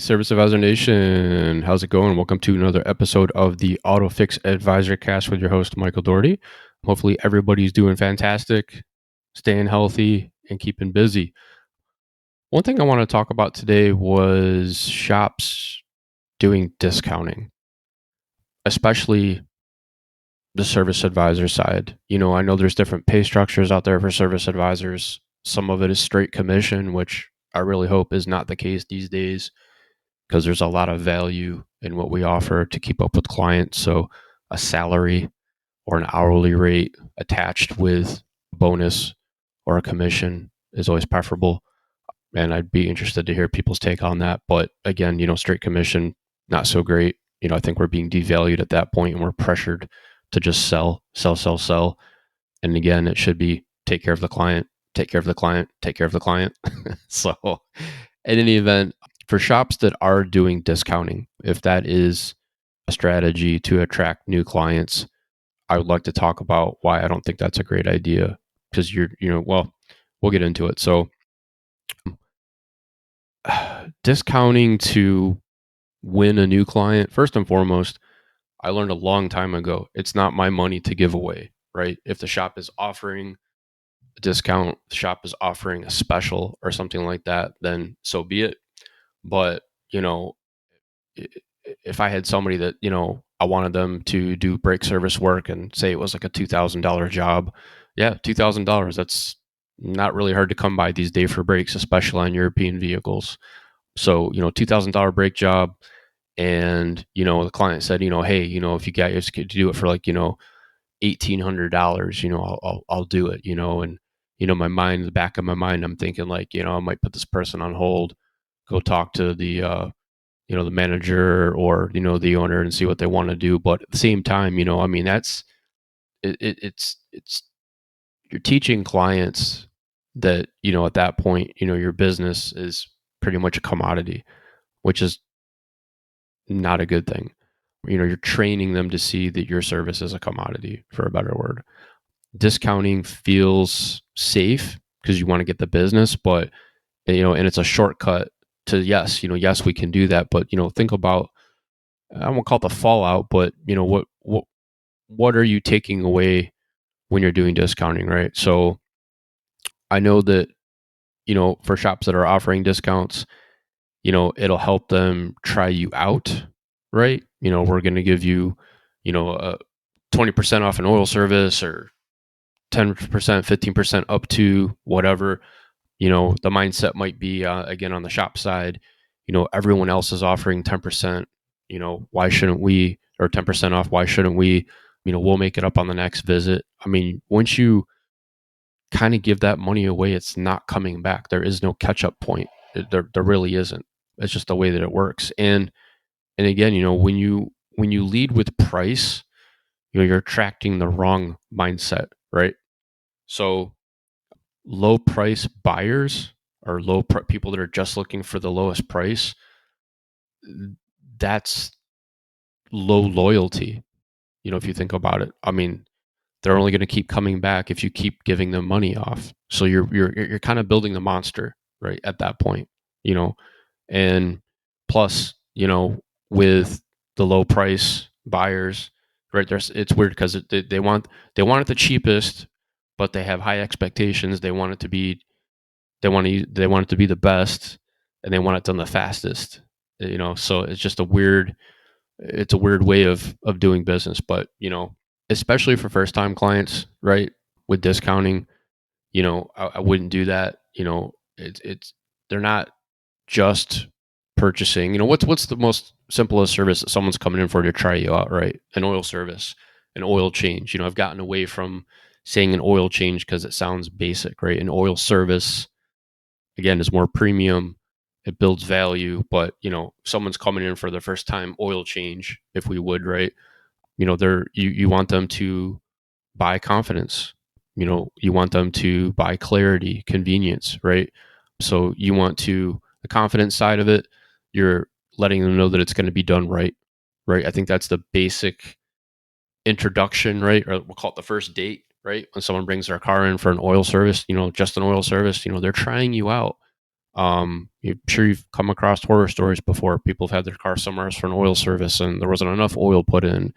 Service Advisor Nation. How's it going? Welcome to another episode of the AutoFix Advisor Cast with your host, Michael Doherty. Hopefully, everybody's doing fantastic, staying healthy, and keeping busy. One thing I want to talk about today was shops doing discounting, especially the service advisor side. I know there's different pay structures out there for service advisors. Some of it is straight commission, which I really hope is not the case these days, because there's a lot of value in what we offer to keep up with clients. So a salary or an hourly rate attached with a bonus or a commission is always preferable. And I'd be interested to hear people's take on that. But again, straight commission, not so great. I think we're being devalued at that point and we're pressured to just sell, sell, sell, sell. And again, it should be take care of the client, take care of the client, take care of the client. So in any event, for shops that are doing discounting, if that is a strategy to attract new clients, I would like to talk about why I don't think that's a great idea. Because we'll get into it. So discounting to win a new client, first and foremost, I learned a long time ago, it's not my money to give away, right? If the shop is offering a discount, the shop is offering a special or something like that, then so be it. But, if I had somebody that, I wanted them to do brake service work and say it was like a $2,000 job, yeah, $2,000, that's not really hard to come by these days for brakes, especially on European vehicles. So, $2,000 brake job. And, the client said, hey, if you guys could do it for like, $1,800, I'll do it, and, the back of my mind, I'm thinking like, I might put this person on hold, go talk to the manager or, the owner and see what they want to do. But at the same time, that's, it's, you're teaching clients that, at that point, your business is pretty much a commodity, which is not a good thing. You're training them to see that your service is a commodity, for a better word. Discounting feels safe because you want to get the business, but, and it's a shortcut to yes, yes, we can do that. But, think about, I won't call it the fallout, but, what are you taking away when you're doing discounting, right? So I know that, for shops that are offering discounts, it'll help them try you out, right? We're going to give you, 20% off an oil service or 10%, 15% up to whatever. The mindset might be, again, on the shop side, everyone else is offering 10%, why shouldn't we, or 10% off, why shouldn't we, we'll make it up on the next visit. I mean, once you kind of give that money away, it's not coming back. There is no catch up point. There really isn't. It's just the way that it works. And again, when you lead with price, you're attracting the wrong mindset, right? So low price buyers or people that are just looking for the lowest price, that's low loyalty. If you think about it, I mean, they're only going to keep coming back if you keep giving them money off. So you're kind of building the monster, right, at that point, and plus, with the low price buyers, right, it's weird because they want it the cheapest, but they have high expectations. They want it to be the best, and they want it done the fastest. So it's just a weird way of doing business. But especially for first time clients, right, with discounting, I wouldn't do that. It's they're not just purchasing. What's the most simplest service that someone's coming in for to try you out, right? An oil service, an oil change. I've gotten away from saying an oil change because it sounds basic, right? An oil service, again, is more premium. It builds value, but someone's coming in for their first time oil change, if we would, right? You want them to buy confidence. You want them to buy clarity, convenience, right? So you want the confidence side of it, you're letting them know that it's going to be done right, right? I think that's the basic introduction, right? Or we'll call it the first date, right? When someone brings their car in for an oil service, just an oil service, they're trying you out. I'm sure you've come across horror stories before. People have had their car somewhere else for an oil service and there wasn't enough oil put in.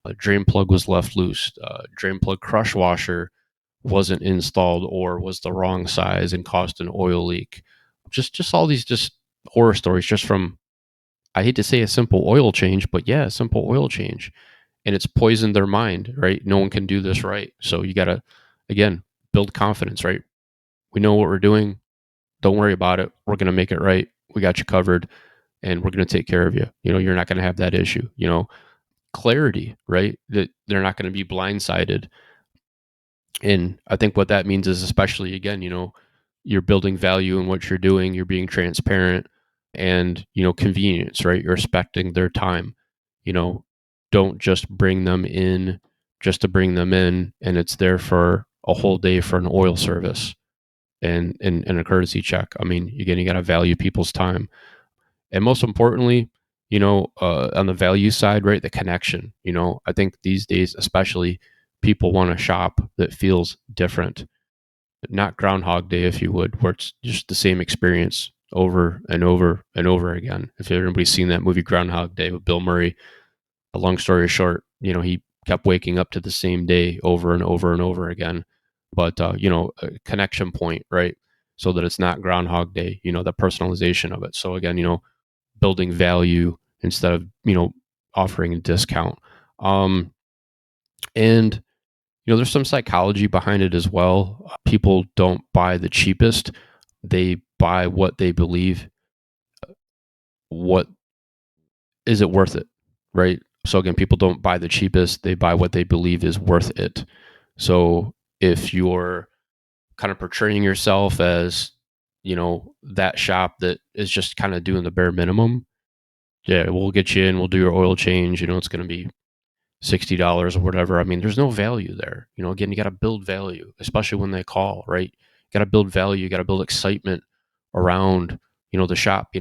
A drain plug was left loose. Drain plug crush washer wasn't installed or was the wrong size and caused an oil leak. Just all these just horror stories just from, I hate to say a simple oil change, but yeah, a simple oil change. And it's poisoned their mind, right? No one can do this right. So you got to, again, build confidence, right? We know what we're doing. Don't worry about it. We're going to make it right. We got you covered and we're going to take care of you. You're not going to have that issue. Clarity, right? That they're not going to be blindsided. And I think what that means is, especially again, you're building value in what you're doing, you're being transparent and, convenience, right? You're respecting their time. You know, don't just bring them in just to bring them in and it's there for a whole day for an oil service and a courtesy check. I mean, again, you got to value people's time. And most importantly, on the value side, right, the connection. I think these days, especially, people want a shop that feels different, not Groundhog Day, if you would, where it's just the same experience over and over and over again. If everybody's seen that movie Groundhog Day with Bill Murray, a long story short, he kept waking up to the same day over and over and over again. But a connection point, right? So that it's not Groundhog Day, the personalization of it. So again, building value instead of offering a discount. And there's some psychology behind it as well. People don't buy the cheapest; they buy what they believe. What is it worth it, right? So again, people don't buy the cheapest; they buy what they believe is worth it. So if you're kind of portraying yourself as that shop that is just kind of doing the bare minimum, yeah, we'll get you in, we'll do your oil change. It's going to be $60 or whatever. I mean, there's no value there. Again, you got to build value, especially when they call, right? You got to build value. You got to build excitement around, the shop.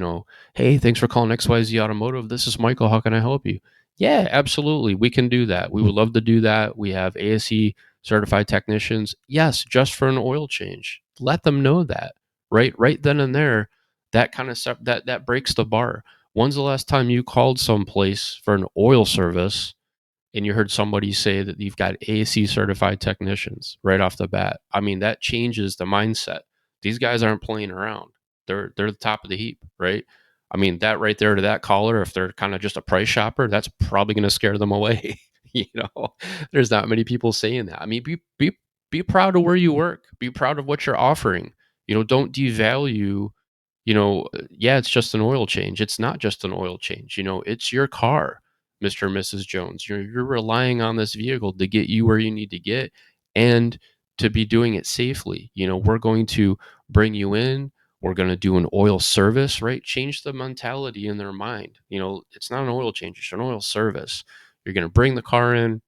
Hey, thanks for calling XYZ Automotive. This is Michael. How can I help you? Yeah, absolutely. We can do that. We would love to do that. We have ASE certified technicians. Yes, just for an oil change. Let them know that, right? Right then and there, that kind of stuff that breaks the bar. When's the last time you called someplace for an oil service and you heard somebody say that you've got ASE certified technicians right off the bat? I mean, that changes the mindset. These guys aren't playing around. They're the top of the heap, right? I mean, that right there to that caller, if they're kind of just a price shopper, that's probably going to scare them away. There's not many people saying that. I mean, be proud of where you work. Be proud of what you're offering. Don't devalue, yeah, it's just an oil change. It's not just an oil change. It's your car, Mr. and Mrs. Jones. You're relying on this vehicle to get you where you need to get and to be doing it safely. We're going to bring you in. We're going to do an oil service, right? Change the mentality in their mind. It's not an oil change, it's an oil service. You're going to bring the car in.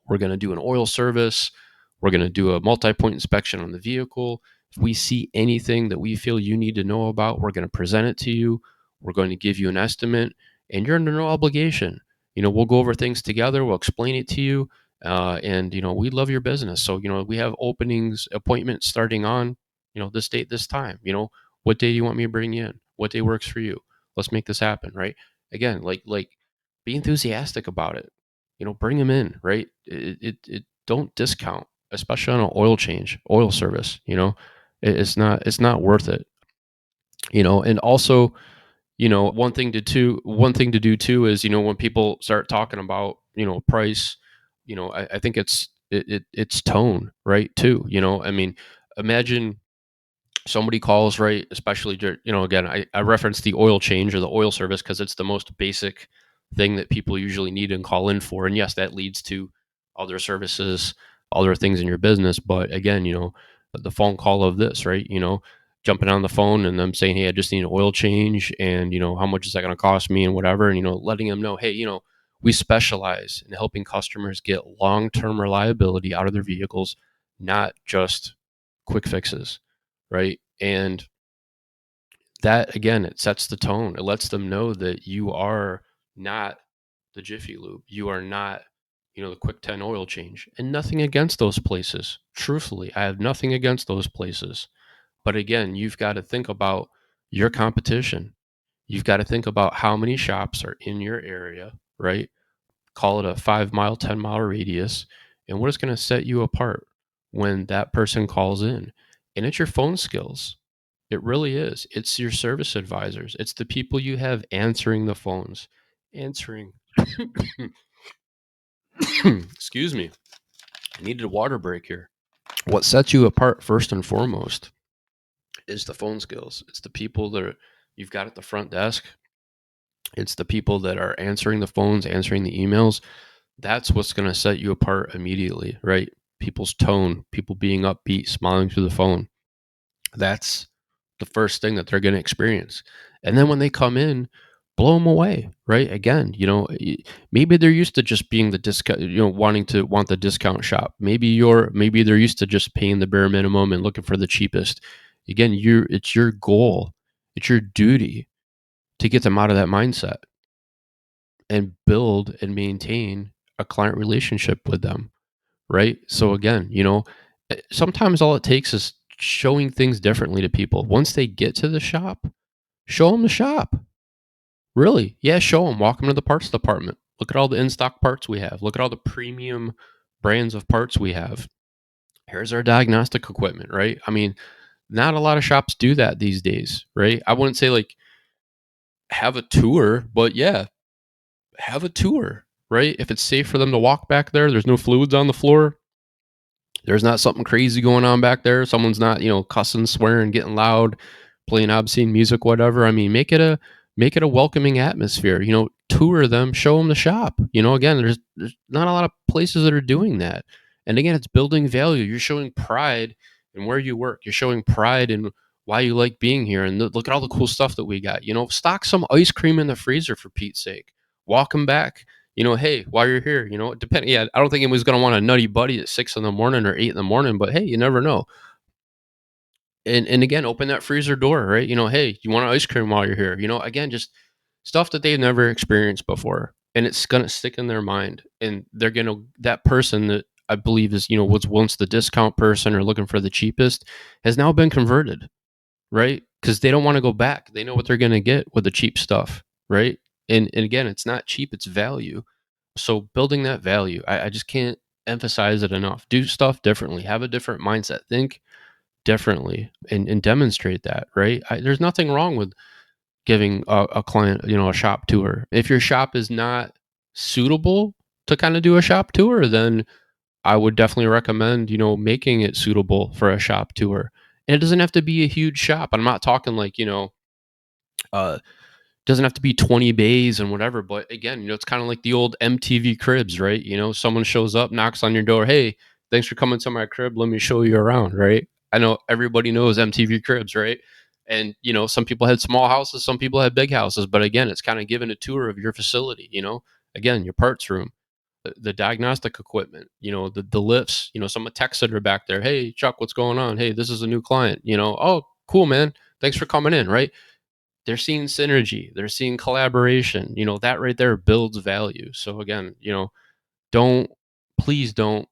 We're going to do an oil service. We're going to do a multi-point inspection on the vehicle. If we see anything that we feel you need to know about, we're going to present it to you. We're going to give you an estimate, and you're under no obligation. We'll go over things together. We'll explain it to you, and we love your business. So we have openings, appointments starting on this date, this time. What day do you want me to bring you in? What day works for you? Let's make this happen, right? Again, like be enthusiastic about it. Bring them in, right? It don't discount, especially on an oil change, oil service. It's not worth it. And also, one thing to do too is, when people start talking about, price, I think it's tone, right? Too, I mean, imagine somebody calls, right, especially again, I reference the oil change or the oil service because it's the most basic thing that people usually need and call in for. And yes, that leads to other services, other things in your business. But again, the phone call of this, right, jumping on the phone and them saying, hey, I just need an oil change, and how much is that going to cost me and whatever, and letting them know, hey, we specialize in helping customers get long-term reliability out of their vehicles, not just quick fixes, right? And that, again, it sets the tone. It lets them know that you are not the Jiffy Lube. You are not, the Quick 10 oil change. And nothing against those places. Truthfully, I have nothing against those places. But again, you've got to think about your competition. You've got to think about how many shops are in your area, right? Call it a 5 mile, 10 mile radius. And what is going to set you apart when that person calls in? And it's your phone skills. It really is. It's your service advisors. It's the people you have answering the phones, answering. Excuse me. I needed a water break here. What sets you apart first and foremost is the phone skills. It's the people you've got at the front desk. It's the people that are answering the phones, answering the emails. That's what's going to set you apart immediately, right? People's tone, people being upbeat, smiling through the phone. That's the first thing that they're going to experience. And then when they come in, blow them away, right? Again, maybe they're used to just being the discount, want the discount shop. Maybe they're used to just paying the bare minimum and looking for the cheapest. Again, it's your goal, it's your duty to get them out of that mindset and build and maintain a client relationship with them, right? So again, sometimes all it takes is showing things differently to people. Once they get to the shop, show them the shop. Really? Yeah, show them. Walk them to the parts department. Look at all the in-stock parts we have. Look at all the premium brands of parts we have. Here's our diagnostic equipment, right? I mean, not a lot of shops do that these days, right? I wouldn't say like have a tour, but yeah, have a tour, right? If it's safe for them to walk back there, there's no fluids on the floor, there's not something crazy going on back there. Someone's not, cussing, swearing, getting loud, playing obscene music, whatever. I mean, make it a welcoming atmosphere. Tour them, show them the shop. Again, there's not a lot of places that are doing that. And again, it's building value. You're showing pride in where you work. You're showing pride in why you like being here. And look at all the cool stuff that we got. Stock some ice cream in the freezer for Pete's sake. Walk them back, hey, while you're here, depending. Yeah, I don't think anyone's going to want a nutty buddy at 6 in the morning or 8 in the morning, but hey, you never know. And again, open that freezer door, right? Hey, you want an ice cream while you're here? Again, just stuff that they've never experienced before, and it's going to stick in their mind. And that person that I believe is, was once the discount person or looking for the cheapest has now been converted, right? Because they don't want to go back. They know what they're going to get with the cheap stuff, right? And again, it's not cheap, it's value. So building that value, I just can't emphasize it enough. Do stuff differently, have a different mindset, think differently, and demonstrate that, right? There's nothing wrong with giving a client, a shop tour. If your shop is not suitable to kind of do a shop tour, then I would definitely recommend, making it suitable for a shop tour. And it doesn't have to be a huge shop. I'm not talking like, uh, doesn't have to be 20 bays and whatever. But again, it's kind of like the old MTV Cribs, right? Someone shows up, knocks on your door. Hey, thanks for coming to my crib. Let me show you around, right? I know everybody knows MTV Cribs, right? And, some people had small houses, some people had big houses. But again, it's kind of giving a tour of your facility, again, your parts room, the diagnostic equipment, the lifts, someone texted her back there. Hey, Chuck, what's going on? Hey, this is a new client, oh, cool, man. Thanks for coming in, right? They're seeing synergy, they're seeing collaboration, that right there builds value. So again, don't please don't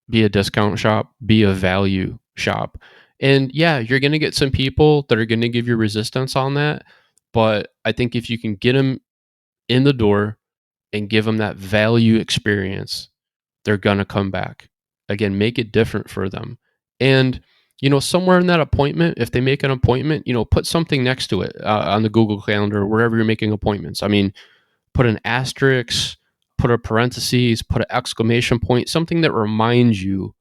be a discount shop, be a value shop. And yeah, you're going to get some people that are going to give you resistance on that, but I think if you can get them in the door and give them that value experience, they're going to come back. Again, make it different for them. And, somewhere in that appointment, if they make an appointment, put something next to it on the Google Calendar, wherever you're making appointments. I mean, put an asterisk, put a parentheses, put an exclamation point, something that reminds you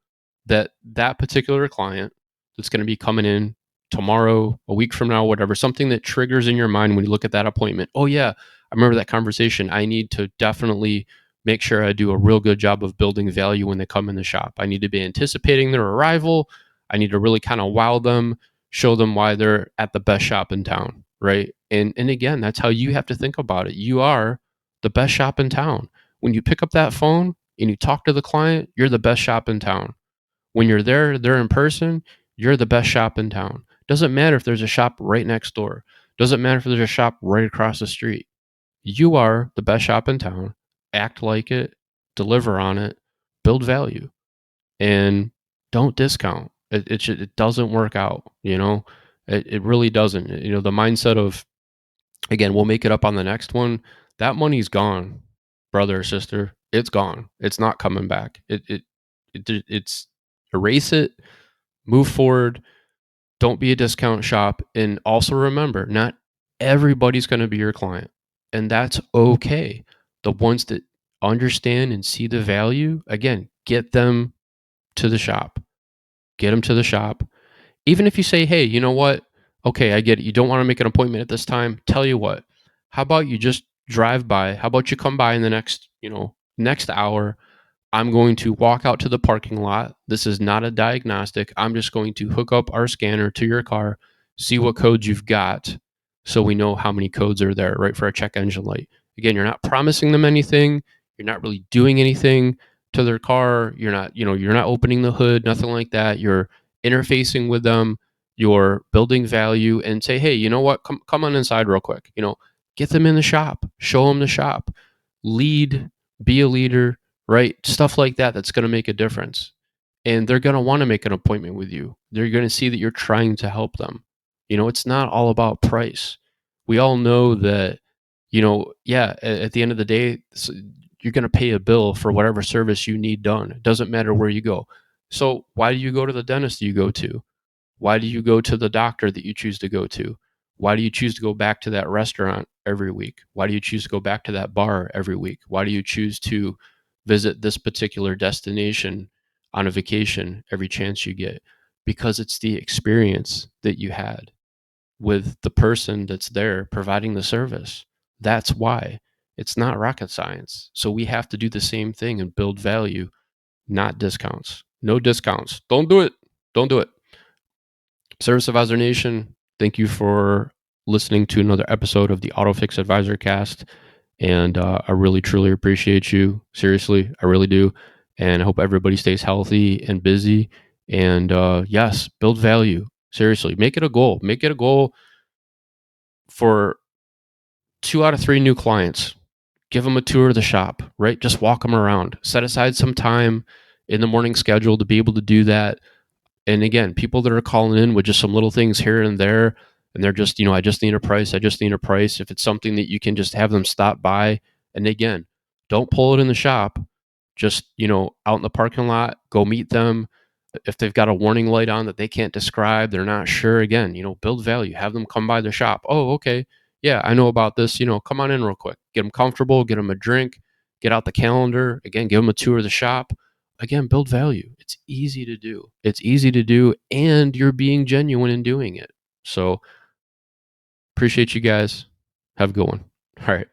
that that particular client that's going to be coming in tomorrow, a week from now, whatever, something that triggers in your mind when you look at that appointment. Oh, yeah, I remember that conversation. I need to definitely make sure I do a real good job of building value when they come in the shop. I need to be anticipating their arrival. I need to really kind of wow them, show them why they're at the best shop in town, right? And again, that's how you have to think about it. You are the best shop in town. When you pick up that phone and you talk to the client, you're the best shop in town. When you're there in person, you're the best shop in town. Doesn't matter if there's a shop right next door. Doesn't matter if there's a shop right across the street. You are the best shop in town. Act like it, deliver on it, build value, and don't discount. It doesn't work out, you know? It really doesn't. You know, the mindset of, again, we'll make it up on the next one. That money's gone, brother or sister. It's gone. It's not coming back. It's erase it, move forward. Don't be a discount shop. And also remember, not everybody's going to be your client. And that's okay. The ones that understand and see the value, again, get them to the shop. Get them to the shop. Even if you say, hey, you know what? Okay, I get it. You don't want to make an appointment at this time. Tell you what, how about you just drive by? How about you come by in the next, next hour? I'm going to walk out to the parking lot. This is not a diagnostic. I'm just going to hook up our scanner to your car, see what codes you've got, so we know how many codes are there, right, for a check engine light. Again, you're not promising them anything. You're not really doing anything to their car. You're not opening the hood, nothing like that. You're interfacing with them. You're building value and say, hey, you know what? Come on inside real quick. Get them in the shop, show them the shop, lead, be a leader, right? Stuff like that that's going to make a difference. And they're going to want to make an appointment with you. They're going to see that you're trying to help them. It's not all about price. We all know that, yeah, at the end of the day, you're going to pay a bill for whatever service you need done. It doesn't matter where you go. So why do you go to the dentist you go to? Why do you go to the doctor that you choose to go to? Why do you choose to go back to that restaurant every week? Why do you choose to go back to that bar every week? Why do you choose to visit this particular destination on a vacation every chance you get? Because it's the experience that you had with the person that's there providing the service. That's why. It's not rocket science. So we have to do the same thing and build value, not discounts. No discounts. Don't do it. Don't do it. Service Advisor Nation, thank you for listening to another episode of the AutoFix Advisor Cast. And I really, truly appreciate you. Seriously, I really do. And I hope everybody stays healthy and busy. And yes, build value. Seriously, make it a goal. Make it a goal for 2 out of 3 new clients. Give them a tour of the shop, right? Just walk them around. Set aside some time in the morning schedule to be able to do that. And again, people that are calling in with just some little things here and there, and they're just, I just need a price. I just need a price. If it's something that you can just have them stop by, and again, don't pull it in the shop. Just, out in the parking lot, go meet them. If they've got a warning light on that they can't describe, they're not sure. Again, build value. Have them come by the shop. Oh, okay. Yeah, I know about this. Come on in real quick. Get them comfortable. Get them a drink. Get out the calendar. Again, give them a tour of the shop. Again, build value. It's easy to do. It's easy to do, and you're being genuine in doing it. So appreciate you guys. Have a good one. All right.